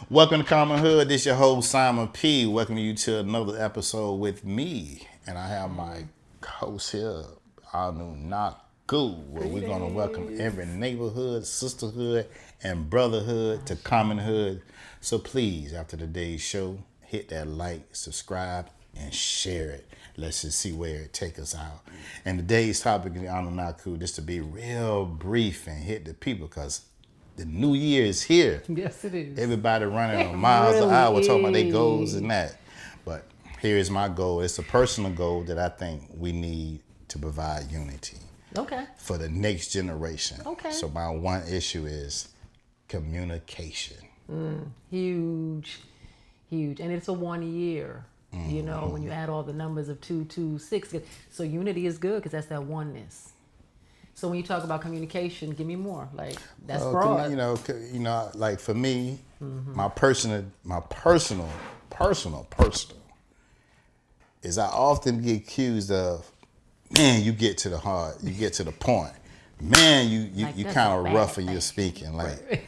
Welcome to Common Hood. This your host Simon P. Welcoming you to another episode with me, and I have my host here, Anunaku, where we're gonna welcome every neighborhood, sisterhood, and brotherhood to Common Hood. So please, after today's show, hit that like, subscribe, and share it. Let's just see where it takes us out. And today's topic in the Anunaku, just to be real brief and hit the people, because the new year is here. Yes, it is. Everybody running on miles an hour talking about their goals and that. But here is my goal. It's a personal goal that I think we need to provide unity. Okay. For the next generation. Okay. So my one issue is communication. Huge. And it's a 1 year. You know, when you add all the numbers of 226. So unity is good because that's that oneness. So when you talk about communication, give me more. Like, that's broad. Like for me, my personal is I often get accused of, man, you get to the heart, you get to the point. Man, you kind of rough in your speaking. Like,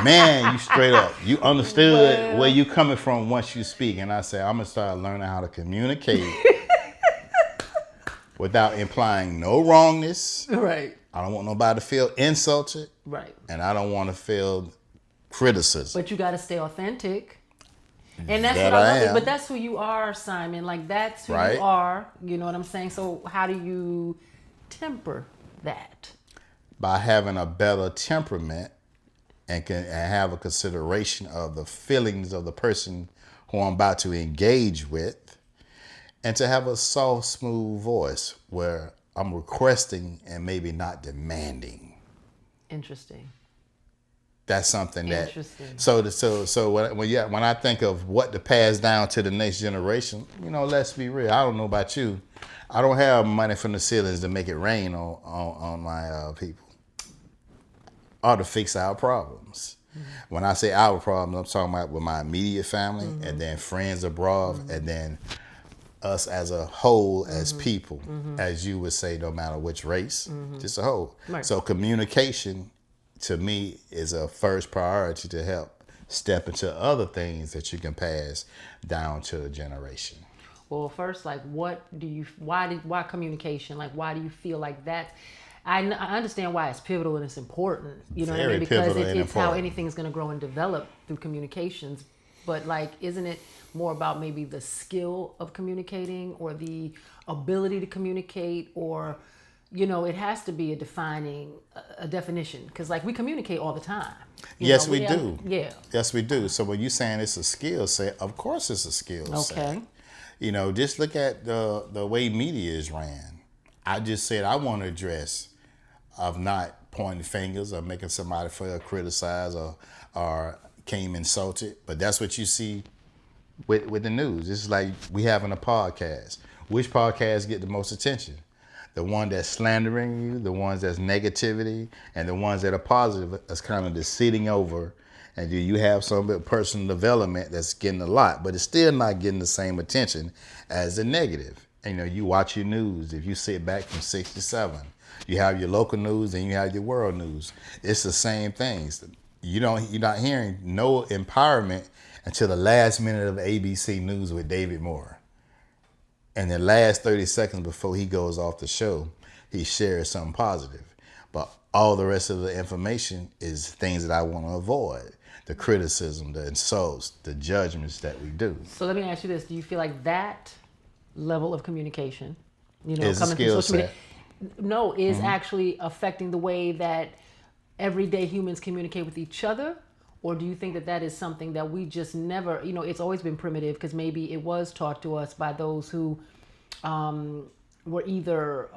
man, you straight up. You understood where you coming from once you speak. And I say, I'm going to start learning how to communicate without implying no wrongness. Right. I don't want nobody to feel insulted. Right. And I don't want to feel criticism. But you got to stay authentic. And that's That what I I love. am. But that's who you are, Simon. Like, that's who Right. you are. You know what I'm saying? So how do you temper that? By having a better temperament and have a consideration of the feelings of the person who I'm about to engage with, and to have a soft, smooth voice where I'm requesting and maybe not demanding. Interesting. That's something that. Interesting. So when I think of what to pass down to the next generation, let's be real. I don't know about you. I don't have money from the ceilings to make it rain on my people, or to fix our problems. When I say our problems, I'm talking about with my immediate family, and then friends abroad, and then us as a whole, as people, as you would say, no matter which race, just a whole. Right. So communication, to me, is a first priority to help step into other things that you can pass down to a generation. Well, first, like, why communication? Like, why do you feel like that? I understand why it's pivotal and it's important. You know what I Very mean? Because pivotal and it's how important. anything is going to grow and develop through communications. But, like, isn't it more about maybe the skill of communicating or the ability to communicate, or, it has to be a definition, because, like, we communicate all the time. Yes, we do. Yeah. Yes, we do. So when you're saying it's a skill set, of course it's a skill set. Okay. Just look at the way media is ran. I just said I want to address of not pointing fingers or making somebody feel criticized or came insulted. But that's what you see with the news. It's like we having a podcast. Which podcast get the most attention? The one that's slandering you, the ones that's negativity, and the ones that are positive that's kind of just sitting over. And do you have some personal development that's getting a lot, but it's still not getting the same attention as the negative. And, you watch your news. If you sit back from 6 to 7, you have your local news and you have your world news. It's the same things. You're not hearing no empowerment until the last minute of ABC News with David Moore. And the last 30 seconds before he goes off the show, he shares something positive. But all the rest of the information is things that I want to avoid. The criticism, the insults, the judgments that we do. So let me ask you this. Do you feel like that level of communication, Is a coming skill from social media, set. is actually affecting the way that everyday humans communicate with each other? Or do you think that is something that we just never, it's always been primitive, because maybe it was taught to us by those who were either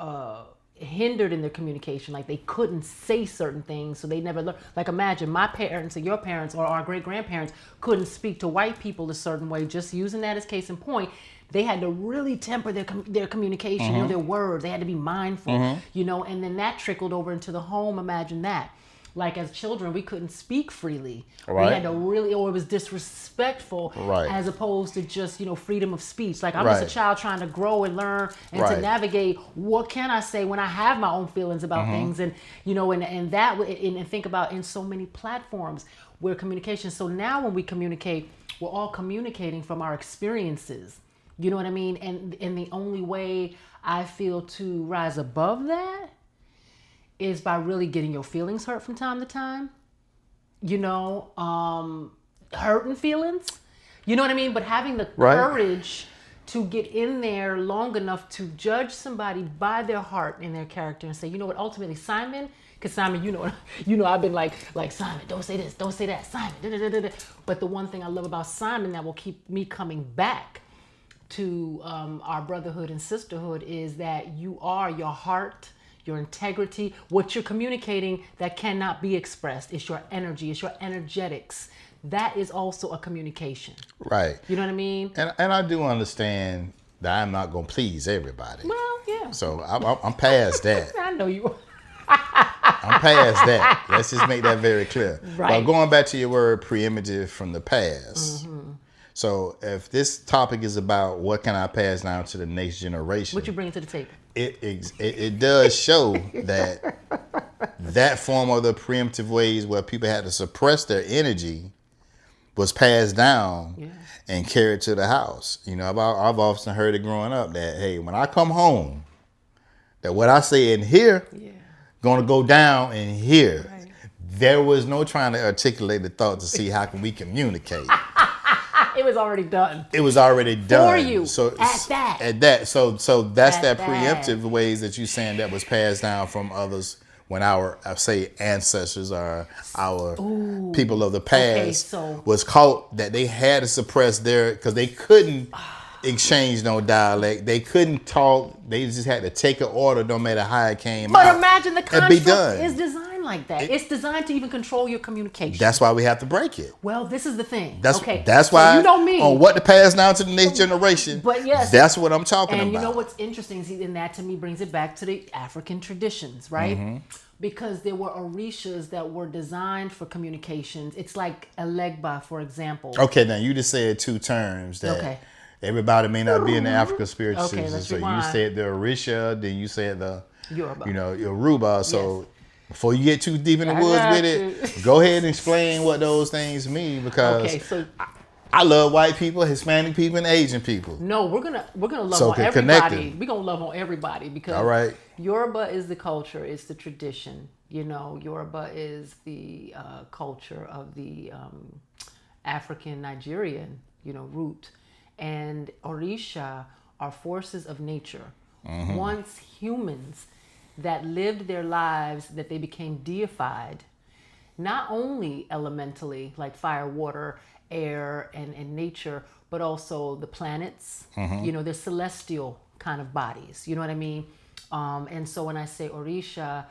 hindered in their communication, like they couldn't say certain things, so they never learned. Like, imagine my parents or your parents or our great-grandparents couldn't speak to white people a certain way, just using that as case in point. They had to really temper their communication, their words. They had to be mindful, and then that trickled over into the home. Imagine that. Like, as children, we couldn't speak freely. Right. We had to really, or it was disrespectful, Right. as opposed to just, freedom of speech. Like, I'm Right. just a child trying to grow and learn and Right. to navigate. What can I say when I have my own feelings about things? And, and think about in so many platforms, we're communication. So now when we communicate, we're all communicating from our experiences. You know what I mean? And the only way I feel to rise above that is by really getting your feelings hurt from time to time. Hurting feelings. You know what I mean? But having the courage to get in there long enough to judge somebody by their heart and their character and say, you know what, ultimately Simon, because Simon, I've been like Simon, don't say this, don't say that, Simon. Da, da, da, da. But the one thing I love about Simon that will keep me coming back to our brotherhood and sisterhood is that you are your heart, your integrity, what you're communicating that cannot be expressed. It's your energy, it's your energetics. That is also a communication. Right. You know what I mean? And I do understand that I'm not going to please everybody. Well, yeah. So I'm past that. I know you are. I'm past that. Let's just make that very clear. Right. But going back to your word primitive from the past. Mm-hmm. So if this topic is about what can I pass down to the next generation. What you bring to the table? It does show that form of the preemptive ways where people had to suppress their energy was passed down and carried to the house. I've often heard it growing up that, hey, when I come home, that what I say in here going to go down in here. Right. There was no trying to articulate the thought to see how can we communicate. It was already done. It was already done. For you. So At that. So that's that preemptive ways that you're saying that was passed down from others when our, ancestors or our people of the past was caught that they had to suppress because they couldn't exchange no dialect. They couldn't talk. They just had to take an order no matter how it came out. But imagine the construct is designed like that. It's designed to even control your communication. That's why we have to break it. Well, this is the thing. That's why you know me. On what to pass down to the next generation. But yes, that's what I'm talking about. And you know what's interesting is, and that to me brings it back to the African traditions, right? Mm-hmm. Because there were orishas that were designed for communications. It's like Elegba, for example. Okay, now you just said two terms that everybody may not be in the African spiritual system. So you said the Orisha, then you said the Yoruba. Yoruba. So before you get too deep in the woods with it, go ahead and explain what those things mean, because I love white people, Hispanic people, and Asian people. No, we're gonna love on everybody. We're gonna love on everybody because Yoruba is the culture, it's the tradition. Yoruba is the culture of the African Nigerian, root, and Orisha are forces of nature. Mm-hmm. Once humans that lived their lives, that they became deified, not only elementally like fire, water, air, and nature, but also the planets. Mm-hmm. They're celestial kind of bodies. You know what I mean? And so when I say Orisha,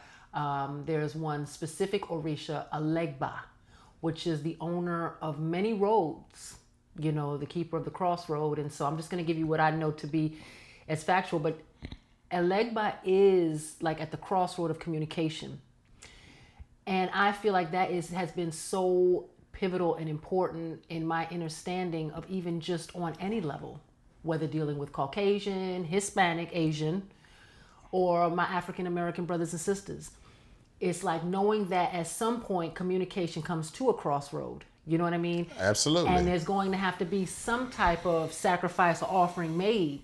there's one specific Orisha, Alegba, which is the owner of many roads, the keeper of the crossroad. And so I'm just going to give you what I know to be as factual, but Elegba is like at the crossroad of communication. And I feel like that has been so pivotal and important in my understanding of even just on any level, whether dealing with Caucasian, Hispanic, Asian, or my African American brothers and sisters. It's like knowing that at some point communication comes to a crossroad. You know what I mean? Absolutely. And there's going to have to be some type of sacrifice or offering made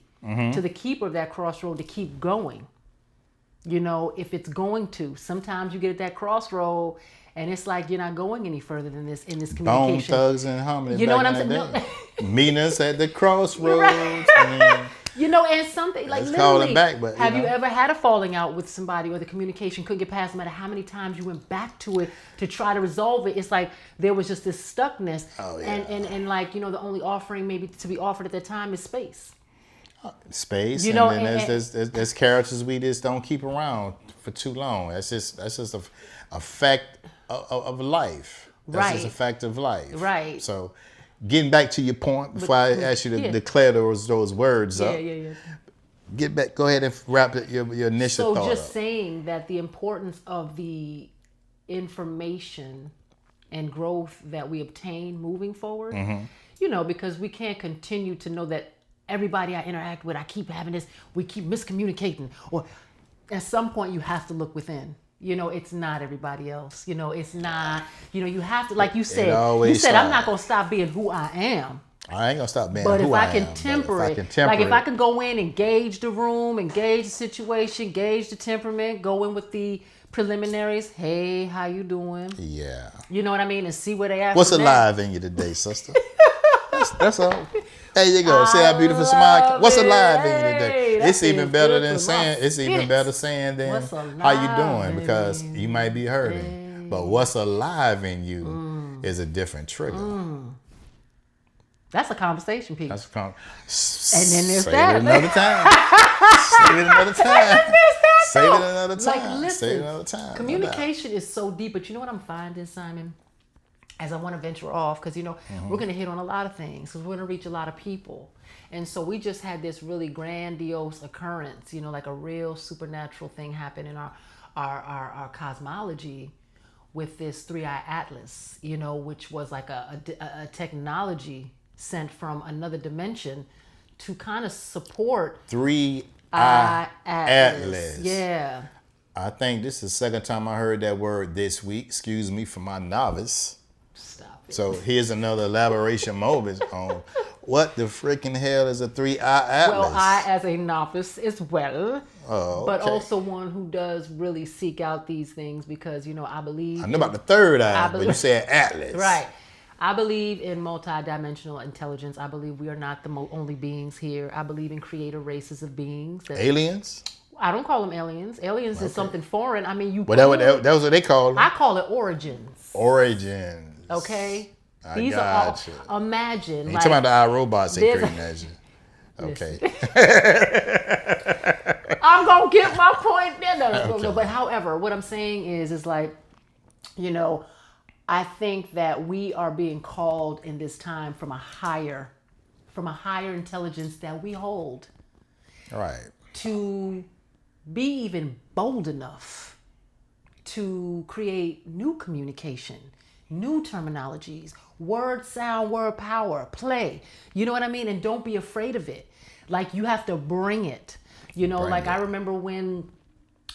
to the keeper of that crossroad to keep going. If it's going to. Sometimes you get at that crossroad and it's like you're not going any further than this in this communication. Bone Thugs and Harmony. You know what I'm saying? No. Meet us at the crossroads. Right. And something like literally, have you ever had a falling out with somebody or the communication couldn't get past no matter how many times you went back to it to try to resolve it? It's like there was just this stuckness. Oh, yeah. And like, the only offering maybe to be offered at that time is space. Space, and then there's characters we just don't keep around for too long. That's just a fact of life. That's just a fact of life. Right. So, getting back to your point before I ask you to declare those words up. Get back. Go ahead and wrap your initial thought. So, just saying that the importance of the information and growth that we obtain moving forward. Mm-hmm. Because we can't continue to know that everybody I interact with, I keep having this, we keep miscommunicating. Or at some point you have to look within. It's not everybody else. It's not, you have to, like you said, always I'm not going to stop being who I am. I ain't gonna stop being But who if I I can am. temper But it, like if I can go in and gauge the room, and gauge the situation, gauge the temperament, go in with the preliminaries. Hey, how you doing? Yeah. You know what I mean? And see where they at. What's alive in you today, sister? that's all. There you go. See how beautiful smile. What's alive in you today? It's even better than saying. It's even better saying than how you doing, because you might be hurting. But what's alive in you is a different trigger. That's a conversation piece. That's a and then there's Say that. it another time. Say it another time. Say it another time. Like, listen, say it another time. Communication is so deep, but you know what I'm finding, Simon? As I want to venture off, because we're going to hit on a lot of things, because we're going to reach a lot of people. And so we just had this really grandiose occurrence, like a real supernatural thing happen in our cosmology with this 3-eye atlas, which was like a technology sent from another dimension to kind of support 3-eye atlas. Yeah. I think this is the second time I heard that word this week. Excuse me for my novice. Stop it. So here's another elaboration moment on what the freaking hell is a 3-eye atlas. Well, I, as a novice as well, but okay. also one who does really seek out these things, because, I believe... I know about the third eye, but you said atlas. Right. I believe in multidimensional intelligence. I believe we are not the only beings here. I believe in creator races of beings. Aliens? I don't call them aliens. Aliens is something foreign. I mean, you... But that was what they call them. I call it origins. Origins. Okay? These are all... Imagine. You talking about the iRobots they creating that shit. Okay. I'm going to get my point there. No. But however, what I'm saying is like, I think that we are being called in this time from a higher intelligence that we hold. Right. To be even bold enough to create new communication, new terminologies, word sound, word power, play. You know what I mean? And don't be afraid of it. Like, you have to bring it. I remember when...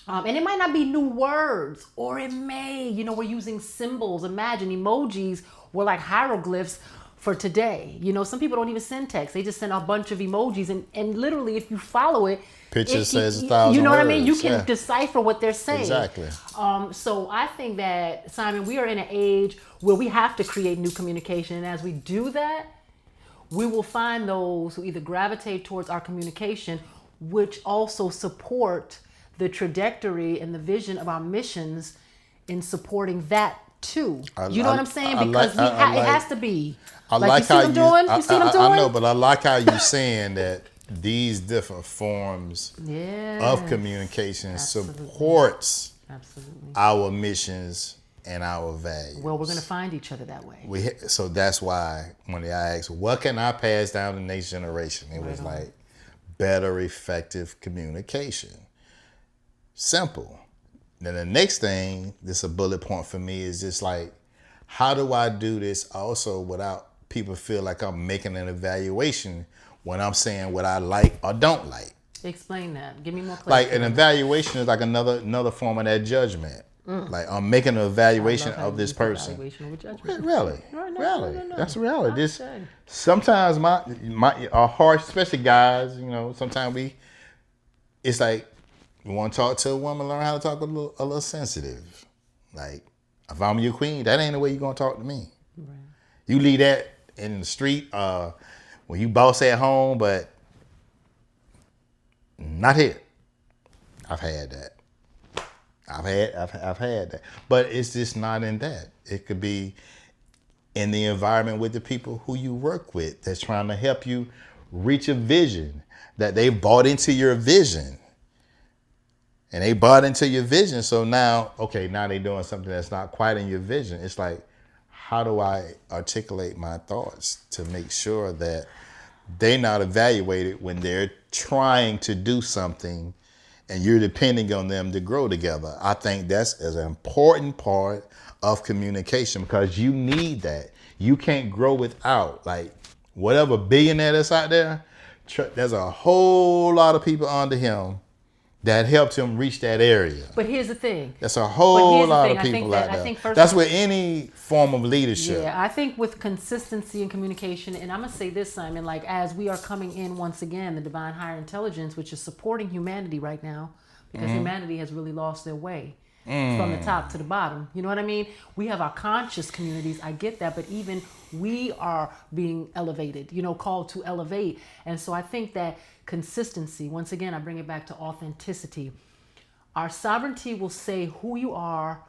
and it might not be new words, or it may, we're using symbols. Imagine emojis were like hieroglyphs for today. Some people don't even send text. They just send a bunch of emojis. And literally, if you follow it, picture says 1,000 You know words. what I mean? You can decipher what they're saying. Exactly. So I think that, Simon, we are in an age where we have to create new communication. And as we do that, we will find those who either gravitate towards our communication, which also support the trajectory and the vision of our missions in supporting that too. You know what I'm saying? Because it has to be. You see what I'm doing? You see what I'm doing? I know, but I like how you're saying that these different forms of communication supports our missions and our values. Well, we're going to find each other that way. So that's why when I asked, what can I pass down to the next generation? It was like better, effective communication. Simple. Then the next thing, this is a bullet point for me, is just like, how do I do this also without people feel like I'm making an evaluation when I'm saying what I like or don't like? Explain that. Give me more clarity. Like, an evaluation is like another form of that judgment. Like, I'm making an evaluation of this person. Evaluation over judgment. Really? No. That's reality. Sometimes my harsh, especially guys, sometimes it's like, you want to talk to a woman, learn how to talk a little sensitive. Like, if I'm your queen, that ain't the way you're going to talk to me. Right. You leave that in the street when you boss at home, but not here. I've had that. I've had that. But it's just not in that. It could be in the environment with the people who you work with that's trying to help you reach a vision, that they bought into your vision. And they bought into your vision. So now they're doing something that's not quite in your vision. It's like, how do I articulate my thoughts to make sure that they're not evaluated when they're trying to do something and you're depending on them to grow together? I think that's an important part of communication, because you need that. You can't grow without, like, whatever billionaire that's out there, there's a whole lot of people under him that helped him reach that area. But here's the thing. That's a whole lot of I think people that- out I think there. first That's of- with any form of leadership. Yeah, I think with consistency and communication, and I'm gonna say this, Simon, like as we are coming in once again, the divine higher intelligence, which is supporting humanity right now, because humanity has really lost their way from the top to the bottom. You know what I mean? We have our conscious communities. I get that, but even we are being elevated, called to elevate. And so I think that consistency, once again, I bring it back to authenticity. Our sovereignty will say who you are,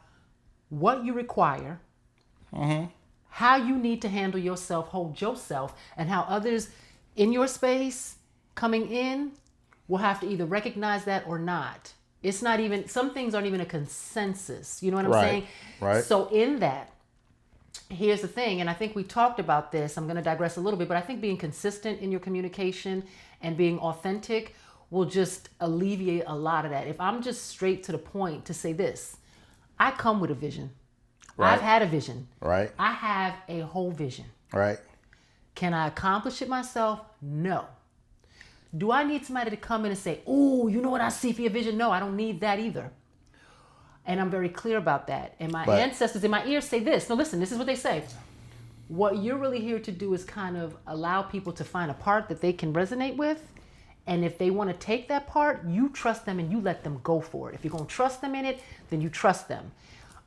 what you require, how you need to handle yourself, hold yourself, and how others in your space coming in will have to either recognize that or not. It's not even, some things aren't even a consensus. You know what I'm saying? Right. So in that, here's the thing, and I think we talked about this. I'm going to digress a little bit, but I think being consistent in your communication and being authentic will just alleviate a lot of that. If I'm just straight to the point to say this, I come with a vision. Right. I've had a vision. Right. I have a whole vision. Right. Can I accomplish it myself? No. Do I need somebody to come in and say, "Oh, you know what I see for your vision"? No, I don't need that either. And I'm very clear about that. And my ancestors in my ears say this. No, listen, this is what they say. What you're really here to do is kind of allow people to find a part that they can resonate with. And if they want to take that part, you trust them and you let them go for it. If you're going to trust them in it, then you trust them.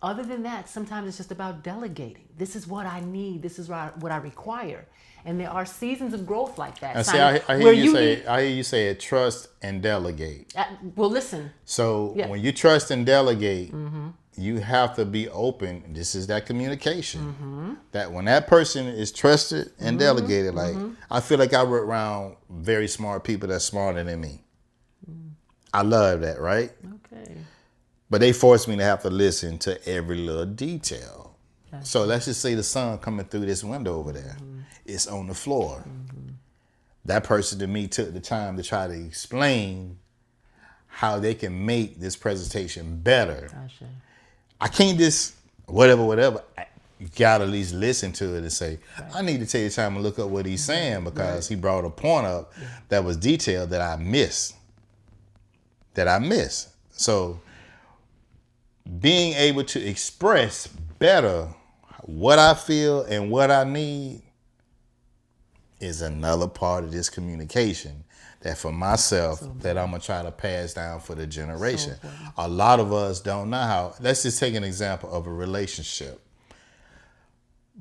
Other than that, sometimes it's just about delegating. This is what I need. This is what I require. And there are seasons of growth like that. And see, I hear you say it, trust and delegate. Well, listen. So when you trust and delegate, you have to be open. This is that communication. That when that person is trusted and delegated, like I feel like I work around very smart people that's smarter than me. I love that, right? Okay. But they force me to have to listen to every little detail. So let's just say the sun coming through this window over there. It's on the floor. That person to me took the time to try to explain how they can make this presentation better. Gotcha. I can't just whatever. You gotta at least listen to it and say, I need to take the time and look up what he's saying because he brought a point up that was detailed that I missed. So being able to express better what I feel and what I need is another part of this communication that for myself that I'm gonna try to pass down for the generation. A lot of us don't know how. Let's just take an example of a relationship.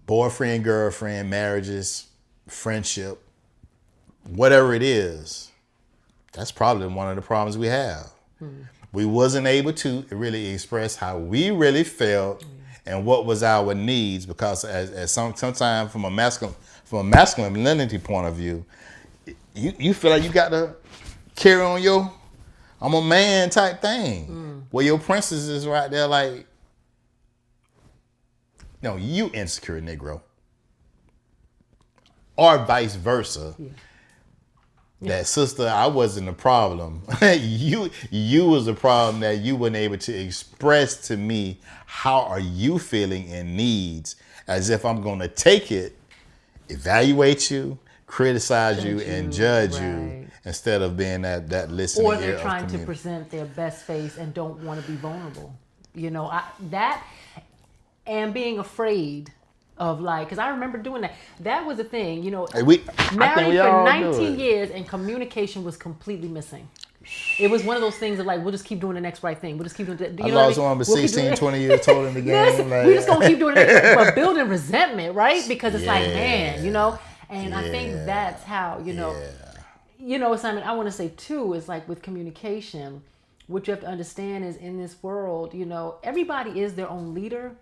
Boyfriend, girlfriend, marriages, friendship, whatever it is, that's probably one of the problems we have. We wasn't able to really express how we really felt and what was our needs because as sometimes from a masculinity point of view, you feel like you got to carry on your I'm a man type thing. Where your princess is right there like, no, you insecure Negro. Or vice versa. That sister, I wasn't the problem. you was the problem that you weren't able to express to me how are you feeling and needs as if I'm going to take it, evaluate you, criticize you, and judge you instead of being that listening ear of community. Or they're trying to present their best face and don't want to be vulnerable. And being afraid of because I remember doing that. That was the thing, married for 19 years and communication was completely missing. It was one of those things of we'll just keep doing the next right thing. We'll just keep doing it. I lost one but 16, 20 years told in the game. We just gonna keep doing it. But building resentment, right? Because it's and I think that's how, Simon, I want to say too, is with communication, what you have to understand is in this world, everybody is their own leader.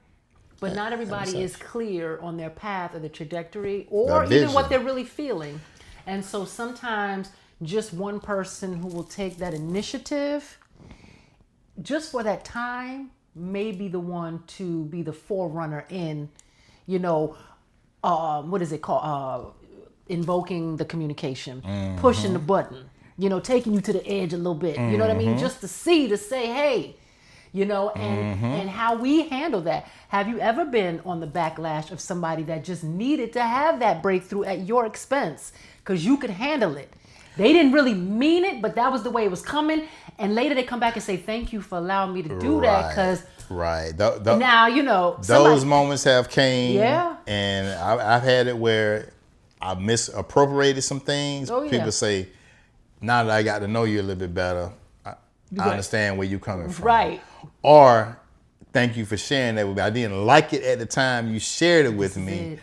But not everybody is clear on their path or the trajectory or even what they're really feeling. And so sometimes just one person who will take that initiative just for that time may be the one to be the forerunner in, what is it called? Invoking the communication, pushing the button, taking you to the edge a little bit. You know what I mean? Just to say, hey, and how we handle that. Have you ever been on the backlash of somebody that just needed to have that breakthrough at your expense because you could handle it? They didn't really mean it, but that was the way it was coming. And later they come back and say, thank you for allowing me to do that. Because now, those moments have came. Yeah. And I've had it where I misappropriated some things. Oh, yeah. People say, now that I got to know you a little bit better, I understand where you're coming from. Right. Or thank you for sharing that with me. I didn't like it at the time you shared it with me.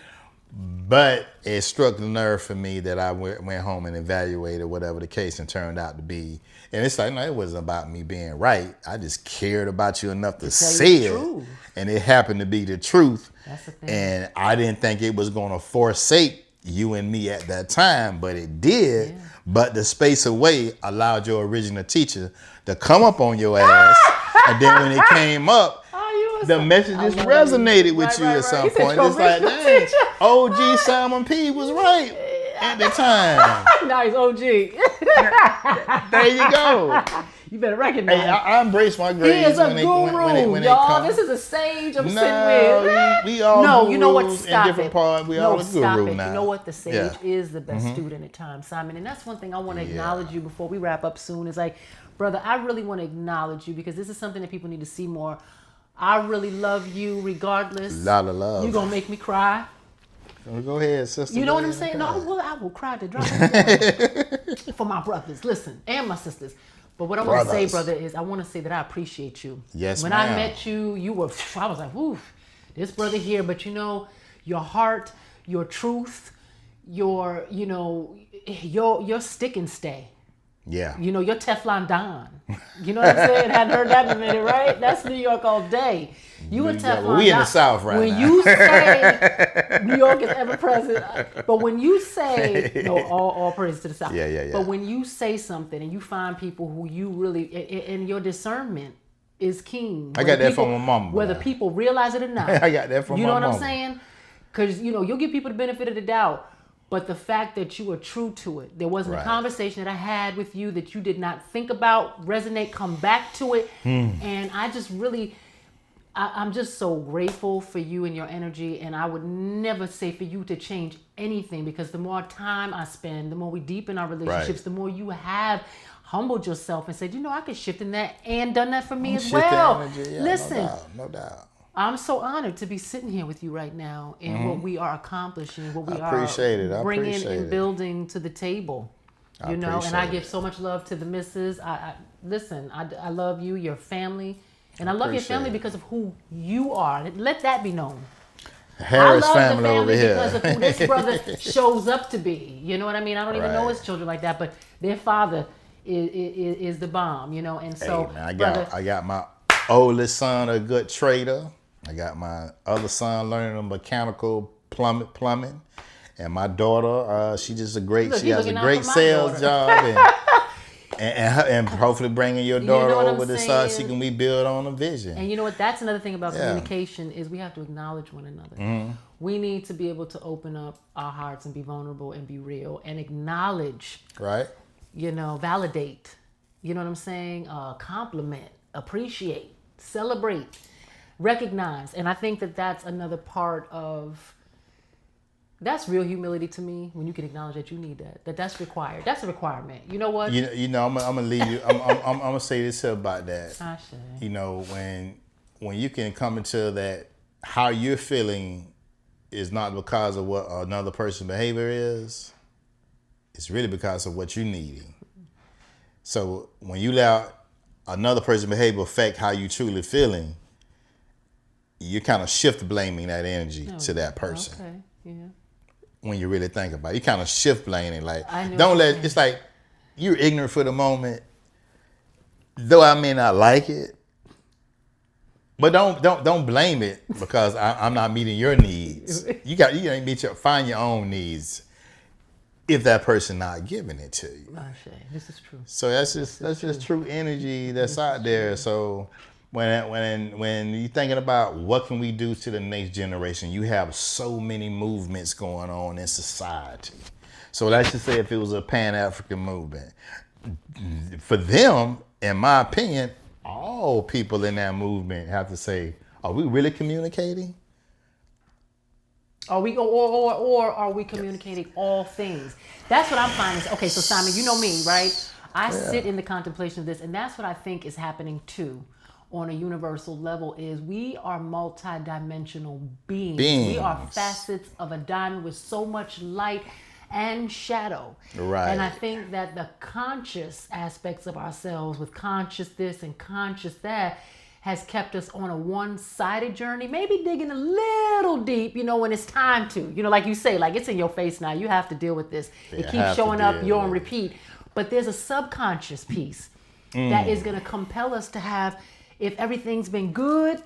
But it struck the nerve for me that I went home and evaluated whatever the case and turned out to be. And it's like, no, it wasn't about me being right. I just cared about you enough to say it. And it happened to be the truth. That's the thing. And I didn't think it was going to forsake you and me at that time, but it did. Yeah. But the space away allowed your original teacher to come up on your ass. And then when it came up, the messages resonated with you at some point. It's like, dang, OG Simon P was right at the time. Now he's OG. There you go. You better recognize. Hey, I embrace my grades. He is a guru, y'all. This is a sage I'm sitting with. We all no, you know what? Stop in different parts. We all a guru now. You know what? The sage is the best student at times, Simon. And that's one thing I want to acknowledge you before we wrap up soon. Is like, brother, I really want to acknowledge you because this is something that people need to see more. I really love you regardless. A lot of love. You're going to make me cry. Go ahead, sister. You know what I'm saying? No, I will cry to drop for my brothers. Listen, and my sisters. But what I want to say, brother, is I want to say that I appreciate you. Yes, when I met you, I was like, whoo, this brother here. But your heart, your truth, your stick and stay. Yeah. Your Teflon Don. You know what I'm saying? Hadn't heard that in a minute, right? That's New York all day. You and Teflon Don. We in the South right now. When you say New York is ever present, but when you say, all praise to the South. Yeah. But when you say something and you find people who you really, and your discernment is keen. I got that from my mama. Whether people realize it or not. I got that from my mama. You know what I'm saying? Because, you'll give people the benefit of the doubt. But the fact that you were true to it, there wasn't a conversation that I had with you that you did not think about, resonate, come back to it. And I just really, I'm just so grateful for you and your energy. And I would never say for you to change anything because the more time I spend, the more we deepen our relationships, the more you have humbled yourself and said, I could shift in that and done that for me as well. Energy, Listen, no doubt. I'm so honored to be sitting here with you right now and what we are accomplishing, what we are bringing and building to the table. And I give so much love to the missus. Listen, I love you, your family, and I love your family because of who you are. Let that be known. Harris I love family the family over here because of who this brother shows up to be. You know what I mean? I don't even know his children like that, but their father is the bomb. And so hey, man, I got my oldest son a good trader. I got my other son learning mechanical plumbing, and my daughter, she has a great sales job, and hopefully bringing your daughter over to so she can build on a vision. And you know what? That's another thing about communication is we have to acknowledge one another. We need to be able to open up our hearts and be vulnerable and be real and acknowledge. Right. Validate. You know what I'm saying? Compliment, appreciate, celebrate. Recognize. And I think that that's another part of, that's real humility to me when you can acknowledge that you need that's required. That's a requirement. You know what? I'm gonna leave you. I'm gonna say this about that. I say. When you can come into that, how you're feeling is not because of what another person's behavior is. It's really because of what you're needing. So when you allow another person's behavior affect how you truly feeling, you kind of shift blaming that energy to that person. Okay, yeah. When you really think about it, you kind of shift blaming. Like, it's like you're ignorant for the moment, though I may not like it. But don't blame it because I'm not meeting your needs. You gotta find your own needs. If that person not giving it to you, this is true. So that's just true energy that's out there. So. When you're thinking about what can we do to the next generation, you have so many movements going on in society. So let's just say if it was a Pan-African movement, for them, in my opinion, all people in that movement have to say, are we really communicating? Are we or are we communicating all things? That's what I'm finding. Okay, so Simon, you know me, right? I sit in the contemplation of this, and that's what I think is happening too, on a universal level. Is we are multidimensional beings. We are facets of a diamond with so much light and shadow. Right. And I think that the conscious aspects of ourselves, with conscious this and conscious that, has kept us on a one-sided journey, maybe digging a little deep, when it's time to. Like you say, like it's in your face now. You have to deal with this. Yeah, it keeps showing up, you're on repeat. But there's a subconscious piece that is going to compel us to have, if everything's been good,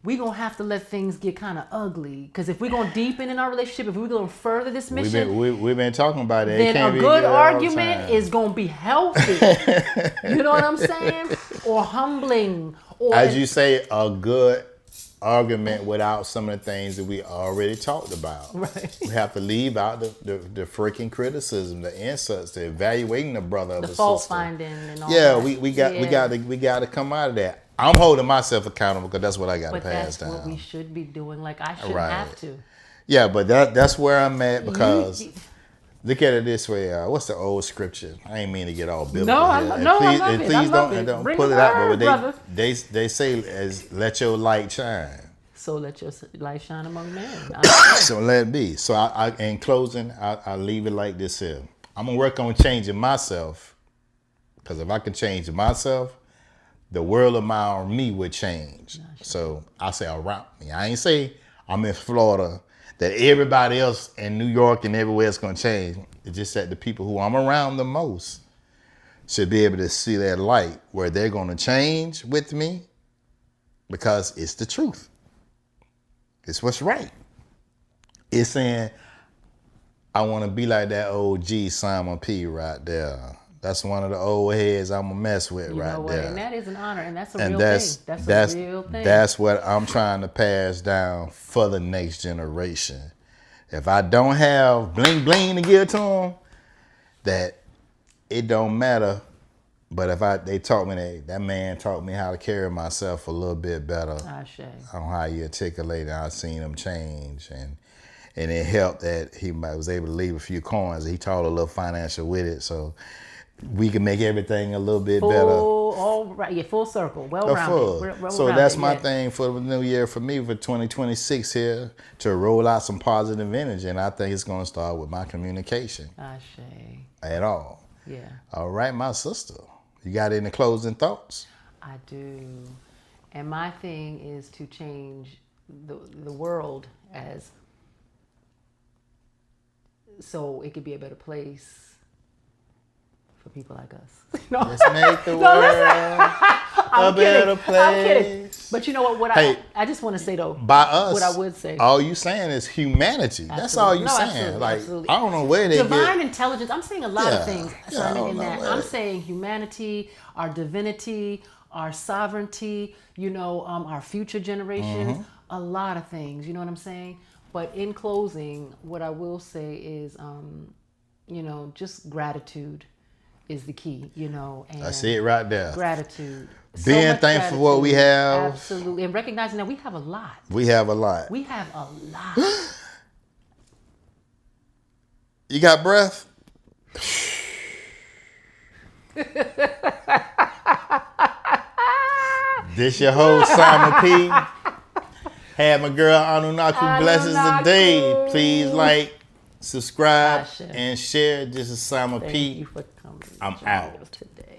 we're going to have to let things get kind of ugly. Because if we're going to deepen in our relationship, if we're going to further this mission, we've been talking about it. Then a good argument is going to be healthy. You know what I'm saying? Or humbling. Or, as you say, a good argument without some of the things that we already talked about. Right. We have to leave out the freaking criticism, the insults, the evaluating the brother of the fault sister. finding and all yeah, that. we got to come out of that. I'm holding myself accountable because that's what I got to pass down. But that's what we should be doing. Like I shouldn't have to. Yeah, but that's where I'm at because look at it this way. What's the old scripture? I ain't mean to get all biblical. No, I love it. Please don't Bring pull the it out. word, But they say as let your light shine. So let your light shine among men. So let it be. So I in closing, I leave it like this here. I'm gonna work on changing myself because if I can change myself, the world around me would change. So I say around me. I ain't say I'm in Florida that everybody else in New York and everywhere is gonna change. It's just that the people who I'm around the most should be able to see that light where they're gonna change with me because it's the truth. It's what's right. It's saying, I want to be like that old G Simon P right there. That's one of the old heads I'm going to mess with right there. And that is an honor, and that's a real thing. That's a real thing. That's what I'm trying to pass down for the next generation. If I don't have bling bling to give to them, that it don't matter. But if they taught me that man taught me how to carry myself a little bit better on how you articulate it. I've seen him change, and it helped that he was able to leave a few coins. He taught a little financial with it, so we can make everything a little bit better. All right, yeah, full circle, well-rounded. So that's my thing for the new year for me for 2026 here, to roll out some positive energy, and I think it's going to start with my communication. At all. Yeah. All right, my sister. You got any closing thoughts? I do. And my thing is to change the world so it could be a better place for people like us. Let's make the world a better place. I'm kidding. But you know what? I just want to say though, by us, what I would say. All you saying is humanity. Absolutely. That's all you saying. Absolutely. I don't know where they divine intelligence. I'm saying a lot of things. I'm saying humanity, our divinity, our sovereignty. Our future generations. A lot of things. You know what I'm saying? But in closing, what I will say is, just gratitude is the key. And that's it right there. Gratitude. Being thankful for what we have. Absolutely. And recognizing that we have a lot. We have a lot. You got breath? This your host, Simon P. Had my girl Anunaku blesses the day. Please like, subscribe, and share. This is Simon P. Thank you for coming. I'm out. Today.